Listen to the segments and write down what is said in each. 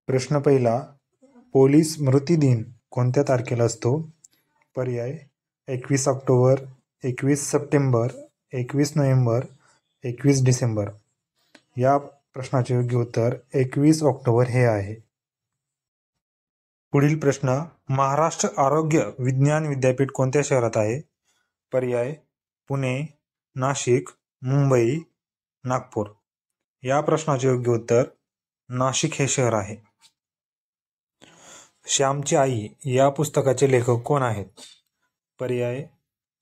प्रश्न पहिला, पोलीस स्मृती दिन कोणत्या तारखेला असतो? पर्याय 21 ऑक्टोबर, 21 सप्टेंबर, 21 नोव्हेंबर, 21 डिसेंबर. या प्रश्नाचे योग्य उत्तर 21 ऑक्टोबर हे आहे. पुढील प्रश्न, महाराष्ट्र आरोग्य विज्ञान विद्यापीठ कोणत्या शहरात आहे? पर्याय पुणे, नाशिक, मुंबई, नागपूर. या प्रश्नाचे योग्य उत्तर नाशिक हे शहर आहे. श्यामची आई या पुस्तकाचे लेखक कोण आहेत? पर्याय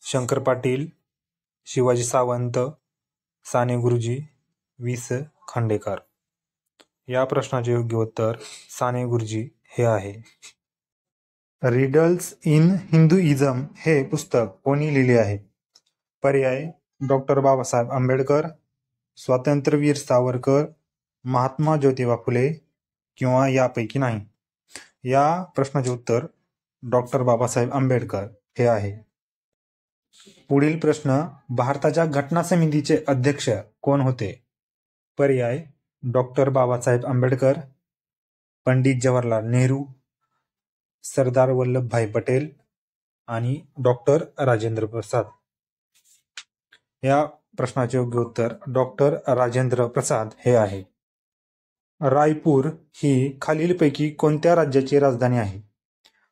शंकर पाटील, शिवाजी सावंत, साने गुरुजी, वि. स. खांडेकर. या प्रश्नाचे योग्य उत्तर साने गुरुजी हे आहे. रिडल्स इन हिंदुइझम हे पुस्तक कोणी लिहिले आहे? पर्याय डॉक्टर बाबासाहेब आंबेडकर, स्वातंत्र्यवीर सावरकर, महात्मा ज्योतिबा फुले किंवा यापैकी नाही. या प्रश्नाचे उत्तर डॉक्टर बाबासाहेब आंबेडकर हे आहे. पुढील प्रश्न, भारताच्या घटना समितीचे अध्यक्ष कोण होते? पर्याय डॉक्टर बाबासाहेब आंबेडकर, पंडित जवाहरलाल नेहरू, सरदार वल्लभभाई पटेल आणि डॉक्टर राजेंद्र प्रसाद. या प्रश्नाचे योग्य उत्तर डॉक्टर राजेंद्र प्रसाद हे आहे. रायपूर ही खालीलपैकी कोणत्या राज्याची राजधानी आहे?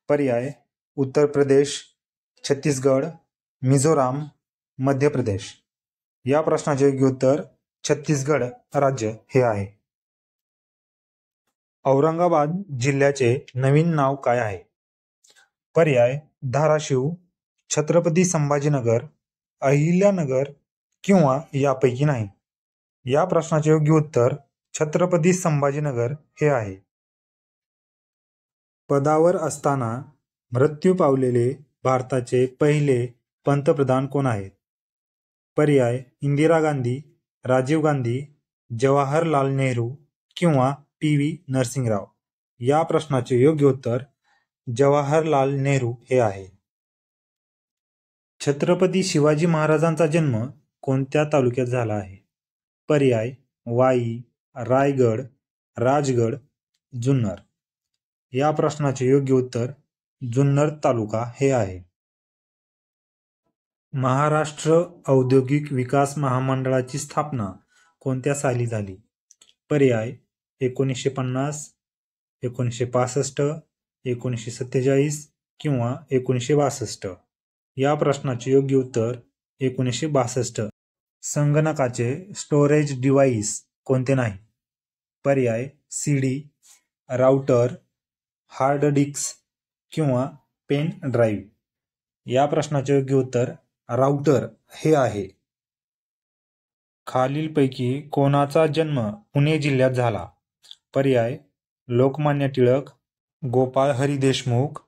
पर्याय उत्तर प्रदेश, छत्तीसगड, मिझोराम, मध्य प्रदेश. या प्रश्नाचे योग्य उत्तर छत्तीसगड राज्य हे आहे. औरंगाबाद जिल्ह्याचे नवीन नाव काय आहे? पर्याय धाराशिव, छत्रपती संभाजीनगर, अहिल्यानगर किंवा यापैकी नाही. या प्रश्नाचे योग्य उत्तर छत्रपती संभाजीनगर हे आहे. पदावर असताना मृत्यू पावलेले भारताचे पहिले पंतप्रधान कोण आहेत? पर्याय इंदिरा गांधी, राजीव गांधी, जवाहरलाल नेहरू किंवा पी.व्ही. नरसिंहराव. या प्रश्नाचे योग्य उत्तर जवाहरलाल नेहरू हे आहे. छत्रपती शिवाजी महाराजांचा जन्म कोणत्या तालुक्यात झाला आहे? पर्याय वाई, रायगड, राजगड, जुन्नर. या प्रश्नाचे योग्य उत्तर जुन्नर तालुका हे आहे. महाराष्ट्र औद्योगिक विकास महामंडळाची स्थापना कोणत्या साली झाली? पर्याय 1950, 1965, 1947 किंवा 1962. या प्रश्नाचे योग्य उत्तर 1962. संगणकाचे स्टोरेज डिव्हाइस कोणते नाही? पर्याय CD, राउटर, हार्ड डिस्क किंवा पेन ड्राईव्ह. या प्रश्नाचे योग्य उत्तर राउटर हे आहे. खालीलपैकी कोणाचा जन्म पुणे जिल्ह्यात झाला? पर्याय लोकमान्य टिळक, गोपाळ हरी देशमुख,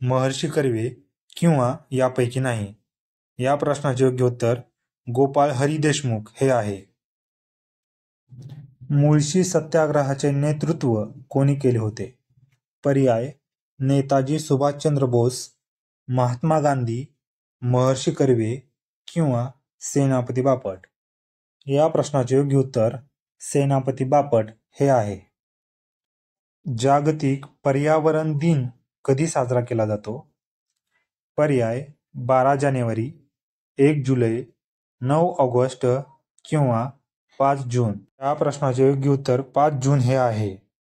महर्षी कर्वे किंवा यापैकी नाही. या प्रश्नाचे योग्य उत्तर गोपाळ हरी देशमुख हे आहे. मुळशी सत्याग्रहाचे नेतृत्व कोणी केले होते? पर्याय नेताजी सुभाषचंद्र बोस, महात्मा गांधी, महर्षी कर्वे किंवा सेनापती बापट. या प्रश्नाचे योग्य उत्तर सेनापती बापट हे आहे. जागतिक पर्यावरण दिन कधी साजरा केला जातो? पर्याय 12 जानेवारी, 1 जुलै, 9 ऑगस्ट किंवा 5 जून. या प्रश्नाचे योग्य उत्तर 5 जून हे आहे.